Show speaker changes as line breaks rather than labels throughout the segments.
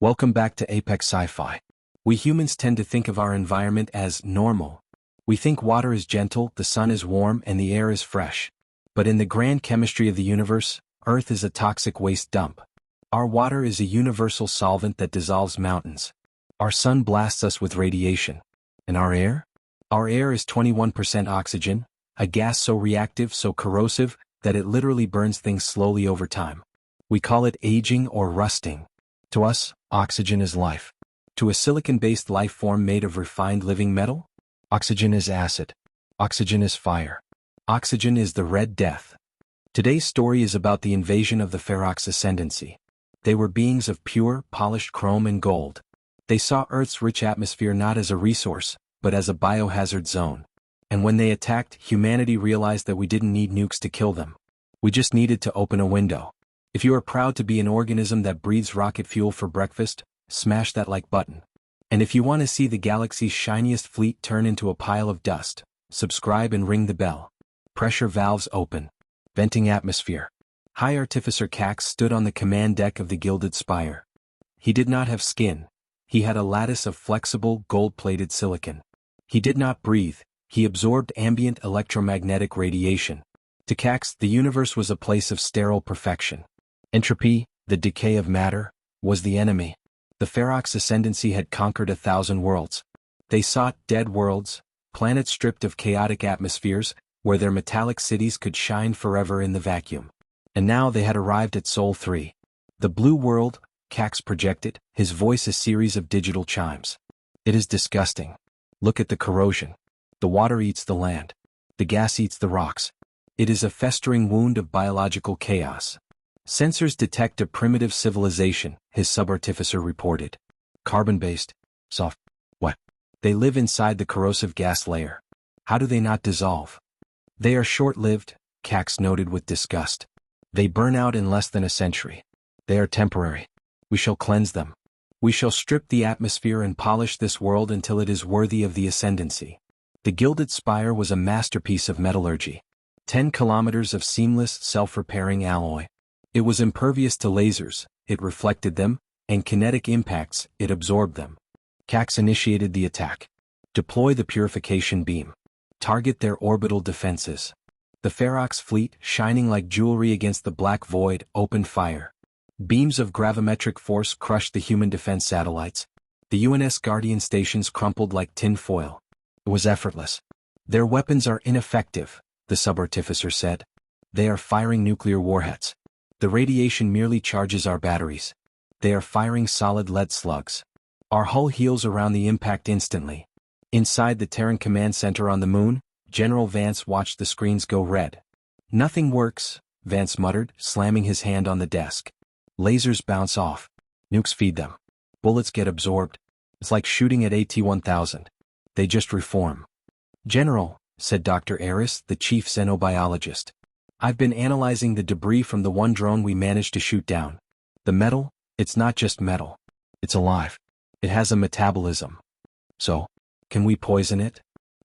Welcome back to Apex Sci-Fi. We humans tend to think of our environment as normal. We think water is gentle, the sun is warm, and the air is fresh. But in the grand chemistry of the universe, Earth is a toxic waste dump. Our water is a universal solvent that dissolves mountains. Our sun blasts us with radiation. And our air? Our air is 21% oxygen, a gas so reactive, so corrosive, that it literally burns things slowly over time. We call it aging or rusting. To us, oxygen is life. To a silicon-based life form made of refined living metal, oxygen is acid. Oxygen is fire. Oxygen is the Red Death. Today's story is about the invasion of the Ferrox Ascendancy. They were beings of pure, polished chrome and gold. They saw Earth's rich atmosphere not as a resource, but as a biohazard zone. And when they attacked, humanity realized that we didn't need nukes to kill them. We just needed to open a window. If you are proud to be an organism that breathes rocket fuel for breakfast, smash that like button. And if you want to see the galaxy's shiniest fleet turn into a pile of dust, subscribe and ring the bell. Pressure valves open. Venting atmosphere. High Artificer Cax stood on the command deck of the Gilded Spire. He did not have skin. He had a lattice of flexible, gold-plated silicon. He did not breathe. He absorbed ambient electromagnetic radiation. To Cax, the universe was a place of sterile perfection. Entropy, the decay of matter, was the enemy. The Ferrox Ascendancy had conquered 1,000 worlds. They sought dead worlds, planets stripped of chaotic atmospheres, where their metallic cities could shine forever in the vacuum. And now they had arrived at Sol 3. The blue world, Cax projected, his voice a series of digital chimes. It is disgusting. Look at the corrosion. The water eats the land. The gas eats the rocks. It is a festering wound of biological chaos. Sensors detect a primitive civilization, his subartificer reported. Carbon-based. Soft. What? They live inside the corrosive gas layer. How do they not dissolve? They are short-lived, Cax noted with disgust. They burn out in less than a century. They are temporary. We shall cleanse them. We shall strip the atmosphere and polish this world until it is worthy of the ascendancy. The Gilded Spire was a masterpiece of metallurgy. 10 kilometers of seamless, self-repairing alloy. It was impervious to lasers, it reflected them, and kinetic impacts, it absorbed them. Cax initiated the attack. Deploy the purification beam. Target their orbital defenses. The Ferrox fleet, shining like jewelry against the black void, opened fire. Beams of gravimetric force crushed the human defense satellites. The UNS Guardian stations crumpled like tin foil. It was effortless. Their weapons are ineffective, the subartificer said. They are firing nuclear warheads. The radiation merely charges our batteries. They are firing solid lead slugs. Our hull heals around the impact instantly. Inside the Terran Command Center on the moon, General Vance watched the screens go red. Nothing works, Vance muttered, slamming his hand on the desk. Lasers bounce off. Nukes feed them. Bullets get absorbed. It's like shooting at AT-1000. They just reform. General, said Dr. Eris, the chief xenobiologist. I've been analyzing the debris from the one drone we managed to shoot down. The metal, it's not just metal. It's alive. It has a metabolism. So, can we poison it?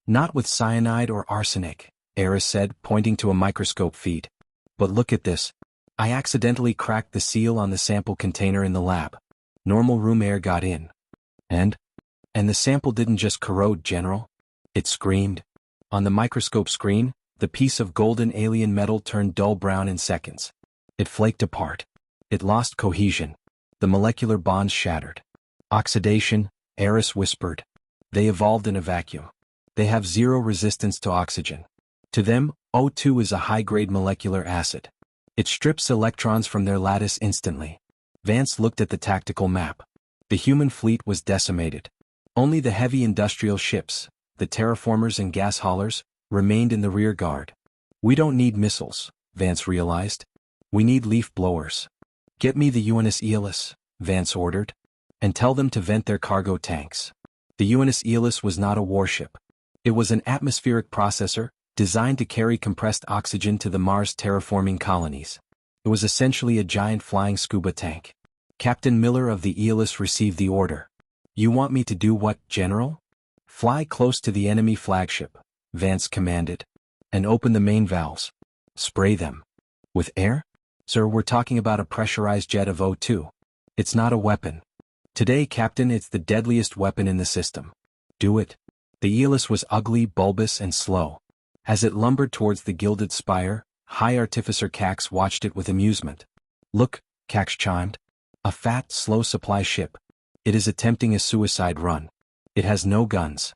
Not with cyanide or arsenic, Eris said, pointing to a microscope feed. But look at this. I accidentally cracked the seal on the sample container in the lab. Normal room air got in. And the sample didn't just corrode, General. It screamed. On the microscope screen, the piece of golden alien metal turned dull brown in seconds. It flaked apart. It lost cohesion. The molecular bonds shattered. Oxidation, Eris whispered. They evolved in a vacuum. They have zero resistance to oxygen. To them, O2 is a high-grade molecular acid. It strips electrons from their lattice instantly. Vance looked at the tactical map. The human fleet was decimated. Only the heavy industrial ships, the terraformers and gas haulers, remained in the rear guard. We don't need missiles, Vance realized. We need leaf blowers. Get me the UNS Aeolus, Vance ordered. And tell them to vent their cargo tanks. The UNS Aeolus was not a warship. It was an atmospheric processor, designed to carry compressed oxygen to the Mars terraforming colonies. It was essentially a giant flying scuba tank. Captain Miller of the Aeolus received the order. You want me to do what, General? Fly close to the enemy flagship, Vance commanded. And open the main valves. Spray them. With air? Sir, we're talking about a pressurized jet of O2. It's not a weapon. Today, Captain, it's the deadliest weapon in the system. Do it. The Aeolus was ugly, bulbous, and slow. As it lumbered towards the gilded spire, High Artificer Cax watched it with amusement. Look, Cax chimed. A fat, slow supply ship. It is attempting a suicide run. It has no guns.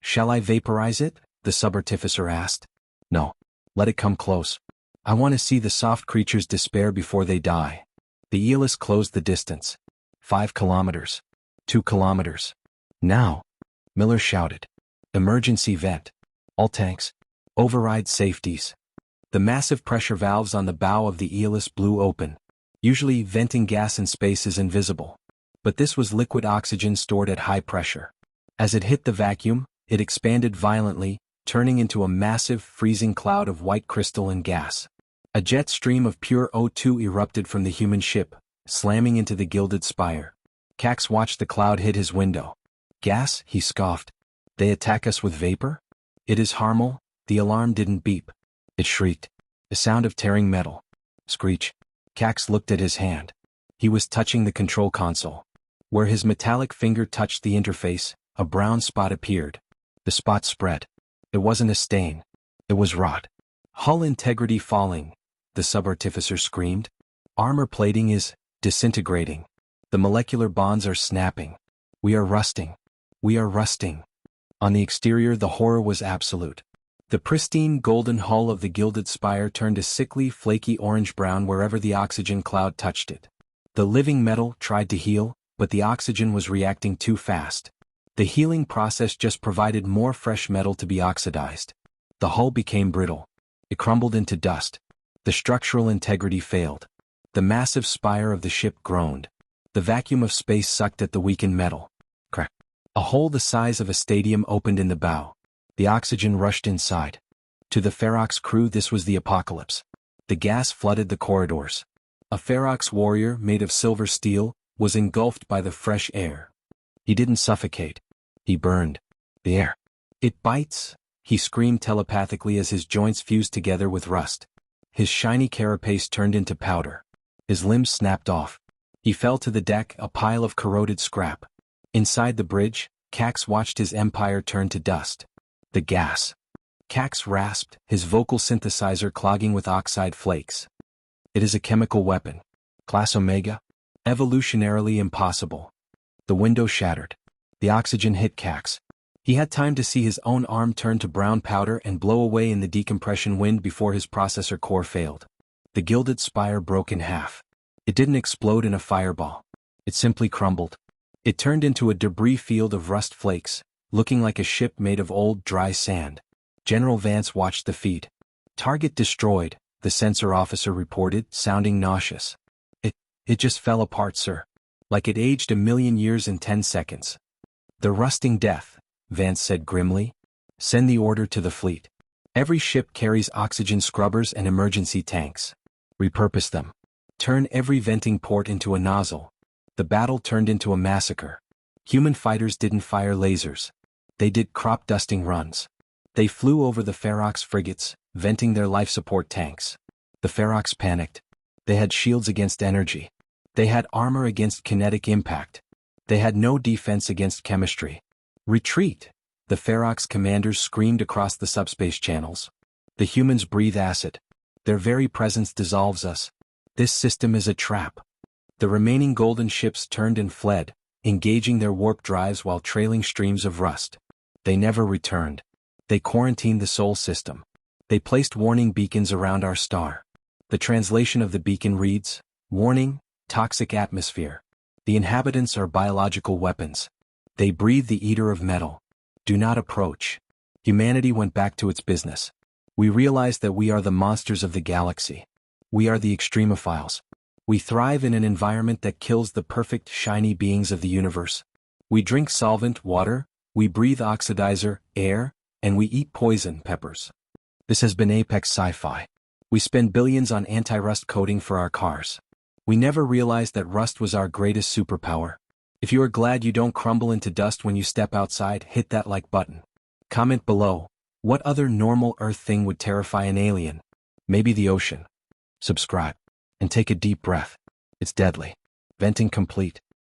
Shall I vaporize it? The sub-artificer asked. No. Let it come close. I want to see the soft creatures despair before they die. The Aeolus closed the distance. 5 kilometers. 2 kilometers. Now! Miller shouted. Emergency vent. All tanks. Override safeties. The massive pressure valves on the bow of the Aeolus blew open. Usually, venting gas in space is invisible. But this was liquid oxygen stored at high pressure. As it hit the vacuum, it expanded violently, turning into a massive, freezing cloud of white crystal and gas. A jet stream of pure O2 erupted from the human ship, slamming into the gilded spire. Cax watched the cloud hit his window. Gas, he scoffed. They attack us with vapor? It is harmful. The alarm didn't beep. It shrieked. A sound of tearing metal. Screech. Cax looked at his hand. He was touching the control console. Where his metallic finger touched the interface, a brown spot appeared. The spot spread. It wasn't a stain. It was rot. Hull integrity falling, the sub-artificer screamed. Armor plating is disintegrating. The molecular bonds are snapping. We are rusting. We are rusting. On the exterior, the horror was absolute. The pristine golden hull of the gilded spire turned a sickly, flaky orange-brown wherever the oxygen cloud touched it. The living metal tried to heal, but the oxygen was reacting too fast. The healing process just provided more fresh metal to be oxidized. The hull became brittle. It crumbled into dust. The structural integrity failed. The massive spire of the ship groaned. The vacuum of space sucked at the weakened metal. Crack. A hole the size of a stadium opened in the bow. The oxygen rushed inside. To the Ferrox crew, this was the apocalypse. The gas flooded the corridors. A Ferrox warrior made of silver steel was engulfed by the fresh air. He didn't suffocate. He burned. The air. It bites, he screamed telepathically as his joints fused together with rust. His shiny carapace turned into powder. His limbs snapped off. He fell to the deck, a pile of corroded scrap. Inside the bridge, Cax watched his empire turn to dust. The gas. Cax rasped, his vocal synthesizer clogging with oxide flakes. It is a chemical weapon. Class Omega? Evolutionarily impossible. The window shattered. The oxygen hit Cax. He had time to see his own arm turn to brown powder and blow away in the decompression wind before his processor core failed. The gilded spire broke in half. It didn't explode in a fireball. It simply crumbled. It turned into a debris field of rust flakes, looking like a ship made of old, dry sand. General Vance watched the feed. Target destroyed, the sensor officer reported, sounding nauseous. It just fell apart, sir. Like it aged 1,000,000 years in 10 seconds. The rusting death, Vance said grimly. Send the order to the fleet. Every ship carries oxygen scrubbers and emergency tanks. Repurpose them. Turn every venting port into a nozzle. The battle turned into a massacre. Human fighters didn't fire lasers. They did crop-dusting runs. They flew over the Ferrox frigates, venting their life support tanks. The Ferrox panicked. They had shields against energy. They had armor against kinetic impact. They had no defense against chemistry. Retreat! The Ferrox commanders screamed across the subspace channels. The humans breathe acid. Their very presence dissolves us. This system is a trap. The remaining golden ships turned and fled, engaging their warp drives while trailing streams of rust. They never returned. They quarantined the Sol system. They placed warning beacons around our star. The translation of the beacon reads, Warning, toxic atmosphere. The inhabitants are biological weapons. They breathe the eater of metal. Do not approach. Humanity went back to its business. We realized that we are the monsters of the galaxy. We are the extremophiles. We thrive in an environment that kills the perfect, shiny beings of the universe. We drink solvent, water, we breathe oxidizer, air, and we eat poison, peppers. This has been Apex Sci-Fi. We spend billions on anti-rust coating for our cars. We never realized that rust was our greatest superpower. If you are glad you don't crumble into dust when you step outside, hit that like button. Comment below, what other normal Earth thing would terrify an alien? Maybe the ocean. Subscribe. And take a deep breath. It's deadly. Venting complete.